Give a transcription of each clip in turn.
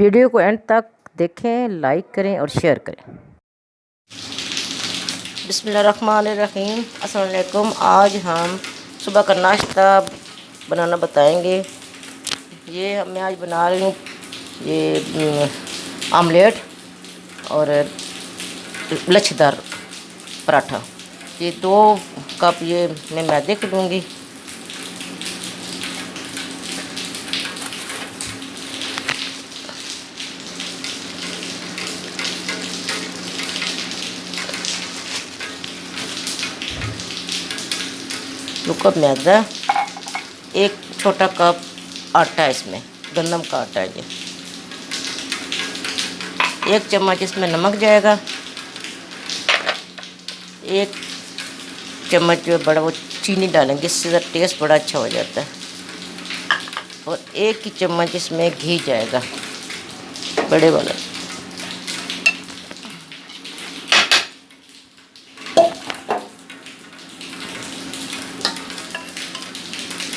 Video को and तक देखें, लाइक करें और शेयर करें। बिस्मिल्लाहिर्रहमानिर्रहीम। अस्सलाम वालेकुम। आज हम सुबह का नाश्ता बनाना बताएंगे। ये मैं आज बना रही हूँ ये आमलेट और लच्छेदार पराठा। ये 2 कप ये मैं मैदे के लूँगी। दो कप मैदा, 1 छोटा कप आटा है, इसमें गंदम का आटा है ये। 1 चम्मच इसमें नमक जाएगा। 1 चम्मच जो बड़ा वो चीनी डालेंगे, इससे टेस्ट बड़ा अच्छा हो जाता है। और 1 ही चम्मच इसमें घी जाएगा, बड़े वाला।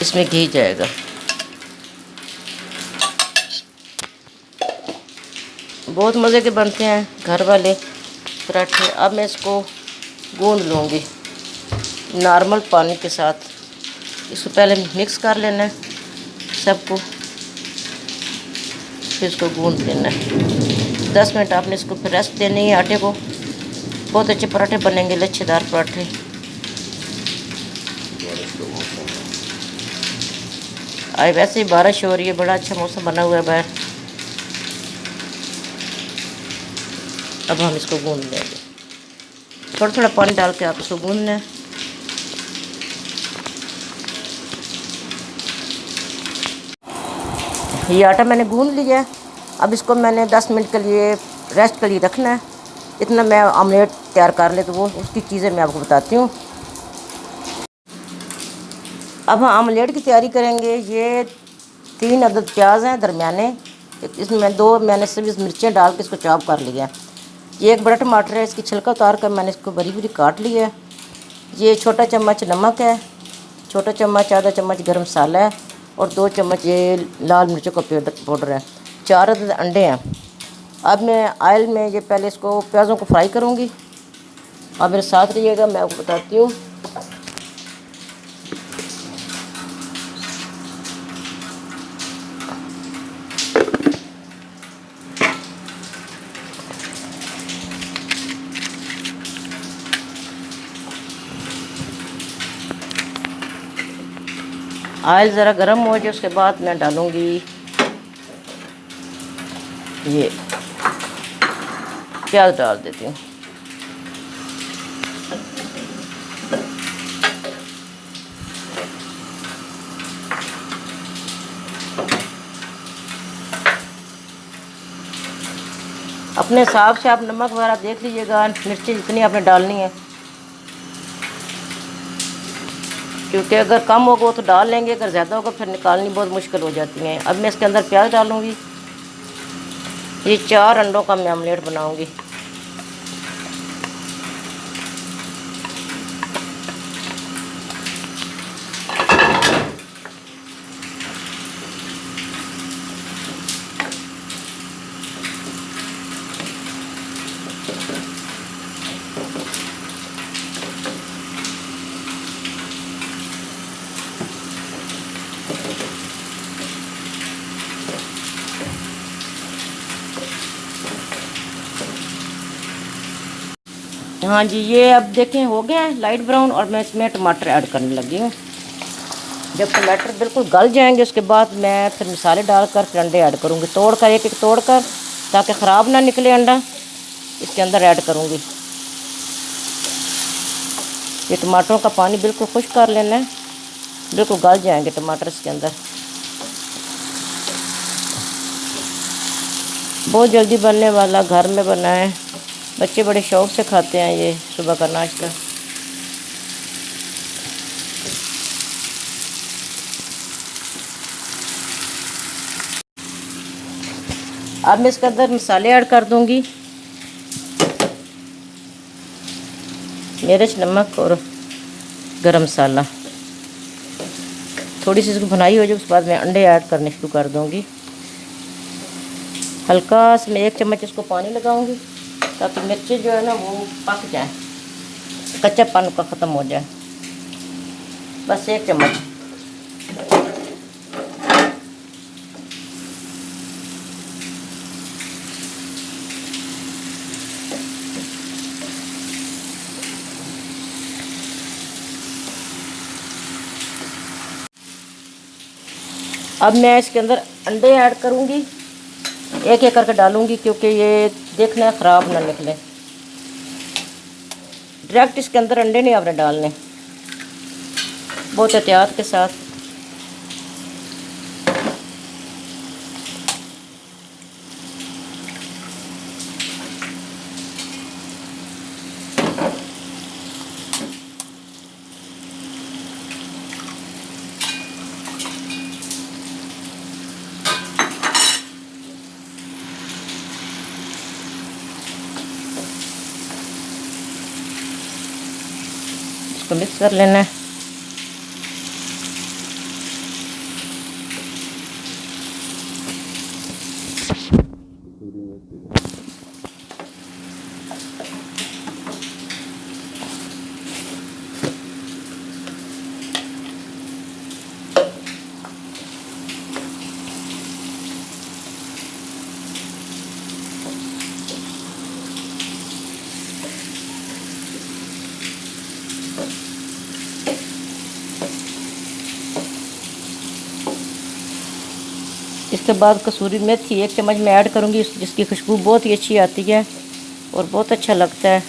इसमें घी जाएगा। बहुत मज़े के बनते हैं घर वाले पराठे। अब मैं इसको गूंद लूँगी नॉर्मल पानी के साथ। इसको पहले मिक्स कर लेना है सबको, फिर इसको गूंद लेना है। 10 मिनट आपने इसको फिर रेस्ट देनी है आटे को। बहुत अच्छे पराठे बनेंगे, लच्छेदार पराठे। आज वैसे ही बारिश हो रही है, बड़ा अच्छा मौसम बना हुआ है बाहर। अब हम इसको गूंद लेंगे। थोड़ा थोड़ा पानी डाल के आप इसको गूंदना है। ये आटा मैंने गूंद लिया है। अब इसको मैंने 10 मिनट के लिए रेस्ट के लिए रखना है। इतना मैं आमलेट तैयार कर ले तो वो उसकी चीज़ें मैं आपको बताती हूँ। अब हम आमलेट की तैयारी करेंगे। ये 3 अदद प्याज हैं दरमियाने। इसमें 2 मैंने सब्ज़ मिर्चें डाल के इसको चॉप कर लिया। ये 1 बड़ा टमाटर है, इसकी छिलका उतार कर मैंने इसको बरी बरी काट लिया है। ये छोटा चम्मच नमक है, छोटा चम्मच आधा चम्मच गरम मसाला है और 2 चम्मच ये लाल मिर्चों का पाउडर है। 4 अदद अंडे हैं। अब मैं ऑयल में ये पहले इसको प्याज़ों को फ्राई करूँगी। अब मेरे साथ रहिएगा, मैं आपको बताती हूँ। ऑयल ज़रा गर्म हो जाए, उसके बाद मैं डालूँगी ये प्याज डाल देती हूँ। अपने हिसाब से आप नमक वगैरह देख लीजिएगा, मिर्ची जितनी आपने डालनी है, क्योंकि अगर कम होगा तो डाल लेंगे, अगर ज़्यादा होगा फिर निकालनी बहुत मुश्किल हो जाती है। अब मैं इसके अंदर प्याज डालूँगी। ये 4 अंडों का मैं आमलेट बनाऊँगी। हाँ जी, ये अब देखें हो गया है लाइट ब्राउन। और मैं इसमें टमाटर ऐड करने लगी हूँ। जब टमाटर बिल्कुल गल जाएंगे उसके बाद मैं फिर मसाले डालकर फिर अंडे ऐड करूँगी, तोड़कर एक एक तोड़कर, ताकि ख़राब ना निकले अंडा। इसके अंदर ऐड करूँगी। ये टमाटरों का पानी बिल्कुल खुश्क कर लेना है, बिल्कुल गल जाएंगे टमाटर इसके अंदर। बहुत जल्दी बनने वाला, घर में बना है, बच्चे बड़े शौक़ से खाते हैं ये सुबह का नाश्ता। अब मैं इसके अंदर मसाले ऐड कर दूंगी। मिर्च, नमक और गरम मसाला। थोड़ी सी इसको भुनाई हो जाए उसके बाद मैं अंडे ऐड करने शुरू कर दूंगी। हल्का सा मैं 1 चम्मच इसको पानी लगाऊंगी ताकि मिर्ची जो है ना वो पक जाए, कच्चापन का ख़त्म हो जाए। बस 1 चम्मच। अब मैं इसके अंदर अंडे ऐड करूँगी, एक एक करके डालूँगी क्योंकि ये देखना ख़राब ना निकले। डायरेक्ट इसके अंदर अंडे नहीं आपने डालने, बहुत एहतियात के साथ। इसको मिक्स कर लेना है। इसके बाद कसूरी मेथी 1 चम्मच मैं ऐड करूँगी, जिसकी खुशबू बहुत ही अच्छी आती है और बहुत अच्छा लगता है।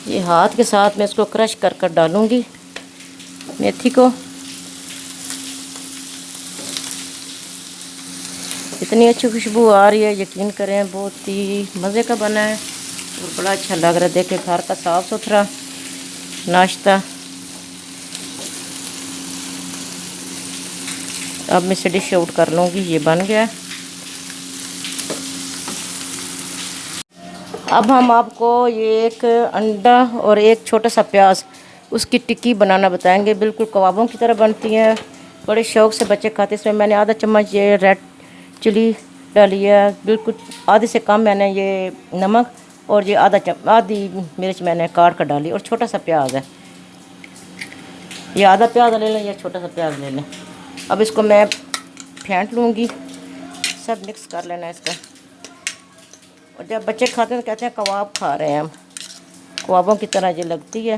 ये हाथ के साथ मैं इसको क्रश कर कर डालूँगी मेथी को। इतनी अच्छी खुशबू आ रही है, यकीन करें बहुत ही मज़े का बना है और बड़ा अच्छा लग रहा है। देखें घर का साफ़ सुथरा नाश्ता। अब मैं इसे डिश आउट कर लूँगी, ये बन गया। अब हम आपको ये एक अंडा और एक छोटा सा प्याज उसकी टिक्की बनाना बताएंगे। बिल्कुल कबाबों की तरह बनती है, बड़े शौक़ से बच्चे खाते हैं। इसमें मैंने आधा चम्मच ये रेड चिली डाली है, बिल्कुल आधे से कम मैंने ये नमक, और ये आधी मिर्च मैंने काट कर डाली, और छोटा सा प्याज है। ये आधा प्याज ले लें या छोटा सा प्याज ले लें। अब इसको मैं फेंट लूँगी, सब मिक्स कर लेना इसका। और जब बच्चे खाते हैं तो कहते हैं कबाब खा रहे हैं हम, कबाबों की तरह ये लगती है।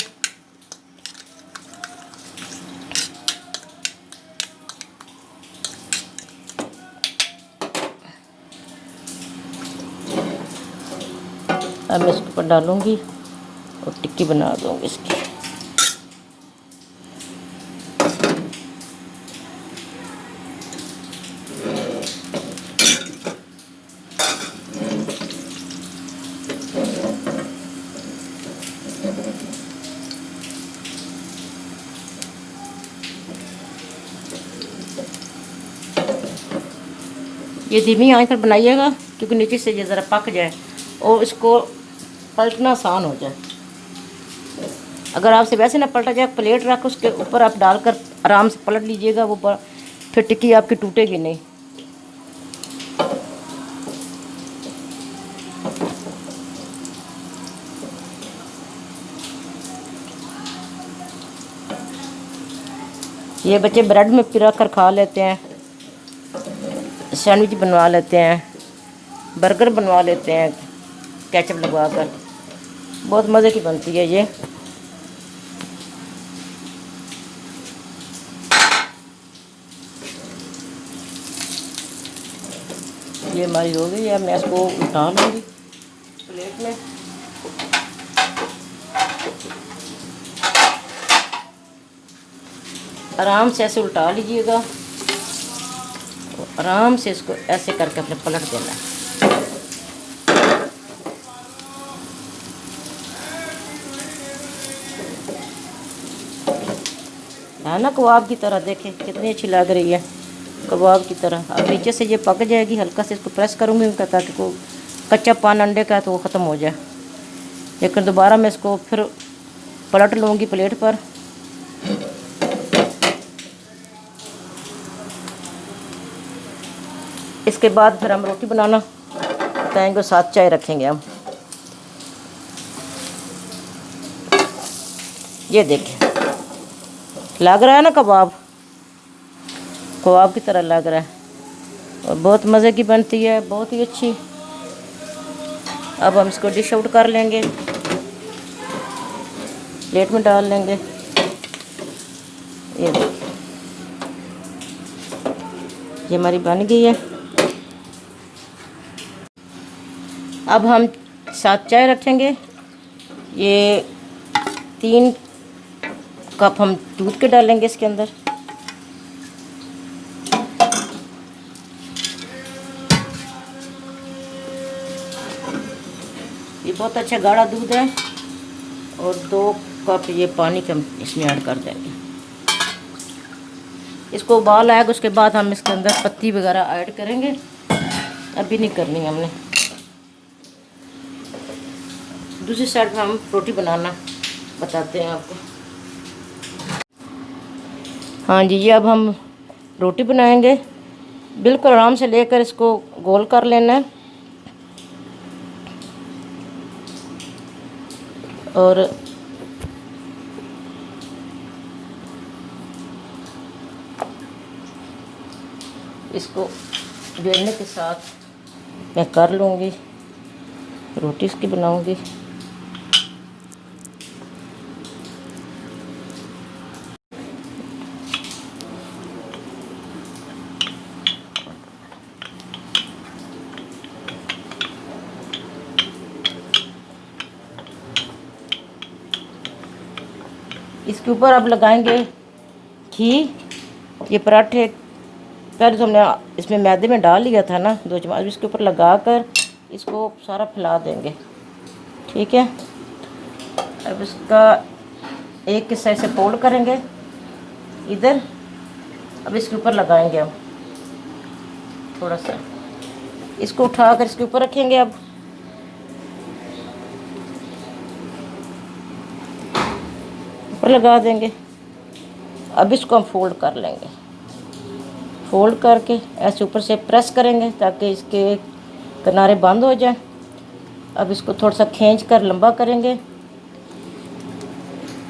अब मैं इसके ऊपर डालूँगी और टिक्की बना दूँगी इसकी। ये धीमी आंच पर बनाइएगा क्योंकि नीचे से ये ज़रा पक जाए और इसको पलटना आसान हो जाए। अगर आपसे वैसे ना पलटा जाए, प्लेट रख उसके ऊपर आप डालकर आराम से पलट लीजिएगा, वो फिर टिक्की आपकी टूटेगी नहीं। ये बच्चे ब्रेड में पिरा कर खा लेते हैं, सैंडविच बनवा लेते हैं, बर्गर बनवा लेते हैं केचप लगवा कर, बहुत मज़े की बनती है ये। ये हमारी हो गई है, मैं इसको उठा लूँगी प्लेट में। आराम से ऐसे उल्टा लीजिएगा, आराम से इसको ऐसे करके अपने पलट देना है। ना कबाब की तरह, देखें कितनी अच्छी लग रही है, कबाब की तरह। अब नीचे से ये पक जाएगी, हल्का से इसको प्रेस करूँगी ताकि को कच्चा पान अंडे का है तो वो ख़त्म हो जाए। लेकिन दोबारा मैं इसको फिर पलट लूँगी प्लेट पर। इसके बाद फिर हम रोटी बनाना बताएंगे, साथ चाय रखेंगे हम। ये देखिए लग रहा है ना कबाब, कबाब की तरह लग रहा है और बहुत मज़े की बनती है, बहुत ही अच्छी। अब हम इसको डिश आउट कर लेंगे, प्लेट में डाल लेंगे। ये देखिए ये हमारी बन गई है। अब हम साथ चाय रखेंगे। ये 3 कप हम दूध के डालेंगे इसके अंदर। ये बहुत अच्छा गाढ़ा दूध है और 2 कप ये पानी का इसमें ऐड कर देंगे। इसको उबाल आएगा उसके बाद हम इसके अंदर पत्ती वगैरह ऐड करेंगे, अभी नहीं करनी हमने। दूसरी साइड पर हम रोटी बनाना बताते हैं आपको। हाँ जी, ये अब हम रोटी बनाएंगे। बिल्कुल आराम से लेकर इसको गोल कर लेना है और इसको बेलने के साथ मैं कर लूँगी, रोटी इसकी बनाऊँगी। इसके ऊपर अब लगाएंगे घी। ये पराठे पहले तो हमने इसमें मैदे में डाल लिया था ना 2 चम्मच, अब इसके ऊपर लगा कर इसको सारा फैला देंगे। ठीक है, अब इसका एक हिस्सा ऐसे फोल्ड करेंगे इधर। अब इसके ऊपर लगाएंगे हम थोड़ा सा, इसको उठाकर इसके ऊपर रखेंगे। अब ऊपर लगा देंगे। अब इसको हम फोल्ड कर लेंगे, फोल्ड करके ऐसे ऊपर से प्रेस करेंगे ताकि इसके किनारे बंद हो जाए। अब इसको थोड़ा सा खींच कर लंबा करेंगे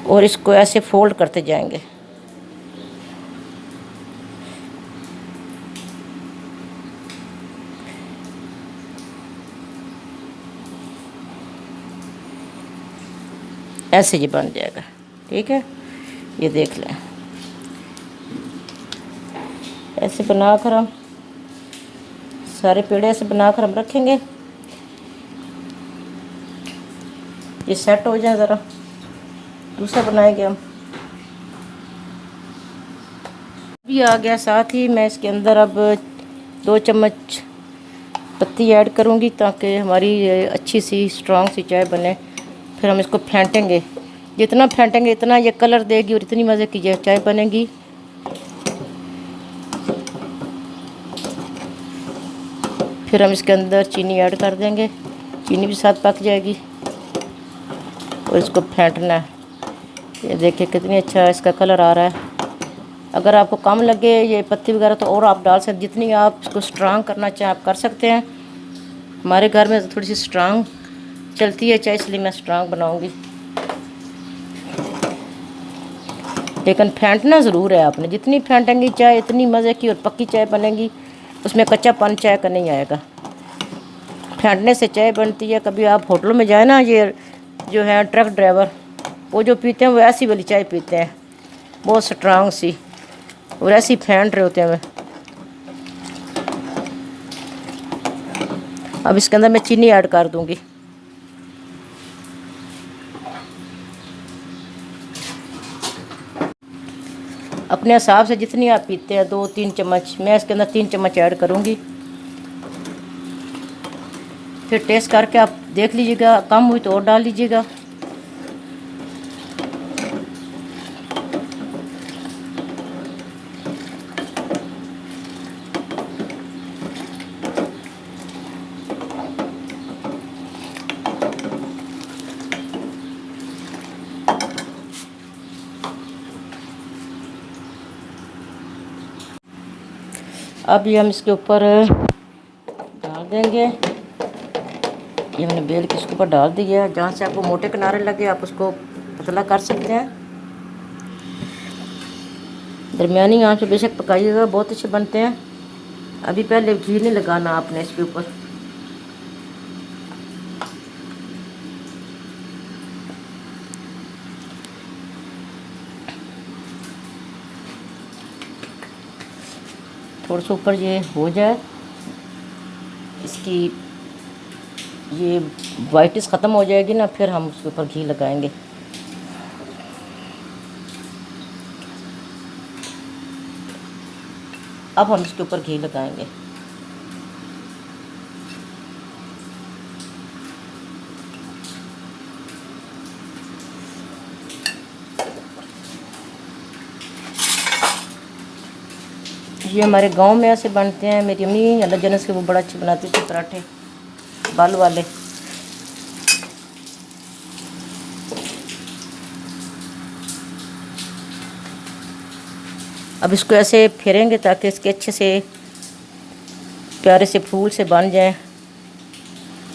और इसको ऐसे फोल्ड करते जाएंगे। ऐसे ये बन जाएगा। ठीक है, ये देख लें। ऐसे बनाकर हम सारे पेड़े ऐसे बनाकर हम रखेंगे, ये सेट हो जाए ज़रा। दूसरा बनाएंगे हम। भी आ गया साथ ही मैं इसके अंदर अब 2 चम्मच पत्ती ऐड करूँगी ताकि हमारी अच्छी सी स्ट्रॉन्ग सी चाय बने। फिर हम इसको फेंटेंगे, जितना फेंटेंगे इतना ये कलर देगी और इतनी मज़े की ये चाय बनेगी। फिर हम इसके अंदर चीनी ऐड कर देंगे, चीनी भी साथ पक जाएगी और इसको फेंटना है। ये देखिए कितनी अच्छा इसका कलर आ रहा है। अगर आपको कम लगे ये पत्ती वगैरह तो और आप डाल सकते, जितनी आप इसको स्ट्रांग करना चाहें आप कर सकते हैं। हमारे घर में थोड़ी सी स्ट्रांग चलती है चाय, इसलिए मैं स्ट्रांग बनाऊंगी। लेकिन फेंटना ज़रूर है आपने, जितनी फेंटेंगी चाय इतनी मज़े की और पक्की चाय बनेगी, उसमें कच्चापन चाय का नहीं आएगा। फेंटने से चाय बनती है। कभी आप होटलों में जाए ना, ये जो है ट्रक ड्राइवर वो जो पीते हैं वो ऐसी वाली चाय पीते हैं, बहुत स्ट्रांग सी, और ऐसी फेंट रहे होते हैं। अब इसके अंदर मैं चीनी ऐड कर दूंगी। अपने हिसाब से जितनी आप पीते हैं 2-3 चम्मच, मैं इसके अंदर 3 चम्मच ऐड करूंगी। फिर टेस्ट करके आप देख लीजिएगा, कम हुई तो और डाल लीजिएगा। अब ये हम इसके ऊपर डाल देंगे। ये मैंने बेल के इसके ऊपर डाल दिया। जहाँ से आपको मोटे किनारे लगे आप उसको पतला कर सकते हैं। दरमियानी आंच पे बेशक पकाइएगा, बहुत अच्छे बनते हैं। अभी पहले घी नहीं लगाना आपने इसके ऊपर। थोड़ा सा ऊपर ये हो जाए, इसकी ये वाइटिस ख़त्म हो जाएगी ना, फिर हम उसके ऊपर घी लगाएंगे। अब हम इसके ऊपर घी लगाएंगे। ये हमारे गांव में ऐसे बनते हैं। मेरी अम्मी अल्लाह जन्नत से वो बड़ा अच्छे बनाती थी पराठे, बाल वाले। अब इसको ऐसे फेरेंगे ताकि इसके अच्छे से प्यारे से फूल से बन जाए,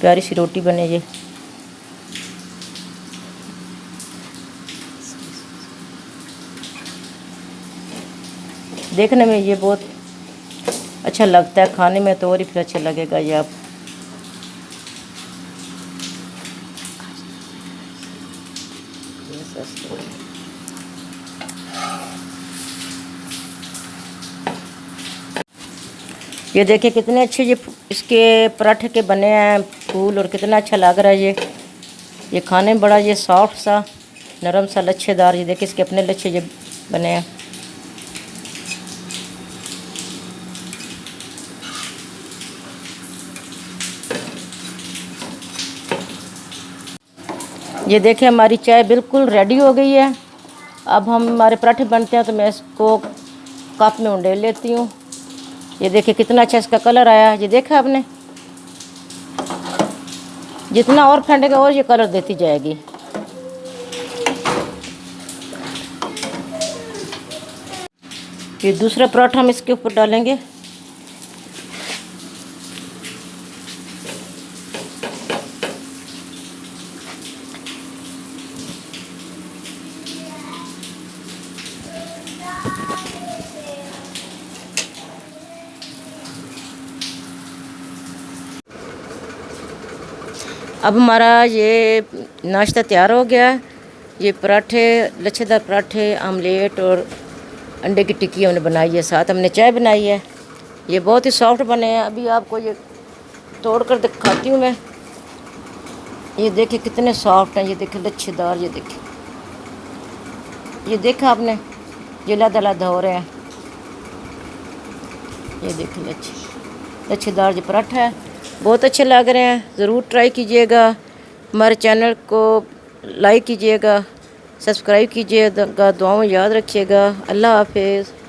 प्यारी सी रोटी बने। ये देखने में ये बहुत अच्छा लगता है, खाने में तो और ही फिर अच्छा लगेगा। ये आप ये देखिए कितने अच्छे ये इसके पराठे के बने हैं फूल, और कितना अच्छा लग रहा है। ये खाने में बड़ा ये सॉफ्ट सा, नरम सा, लच्छेदार। ये देखिए इसके अपने लच्छे ये बने हैं। ये देखिए हमारी चाय बिल्कुल रेडी हो गई है। अब हमारे पराठे बनते हैं तो मैं इसको कप में उंडेल लेती हूँ। ये देखिए कितना अच्छा इसका कलर आया। ये देखा आपने, जितना और फेंटेगा और ये कलर देती जाएगी। ये दूसरा पराठा हम इसके ऊपर डालेंगे। अब हमारा ये नाश्ता तैयार हो गया। ये पराठे, लच्छेदार पराठे, आमलेट और अंडे की टिक्की हमने बनाई है, साथ हमने चाय बनाई है। ये बहुत ही सॉफ्ट बने हैं। अभी आपको ये तोड़ कर दिखाती हूँ मैं। ये देखिए कितने सॉफ्ट हैं। ये देखिए लच्छेदार। ये देखिए, ये देखा आपने, ये लदा हो रहे हैं। ये देखिए लच्छेदार ये पराठा है, बहुत अच्छे लग रहे हैं। ज़रूर ट्राई कीजिएगा। हमारे चैनल को लाइक कीजिएगा, सब्सक्राइब कीजिएगा, दुआओं में याद रखिएगा। अल्लाह हाफिज़।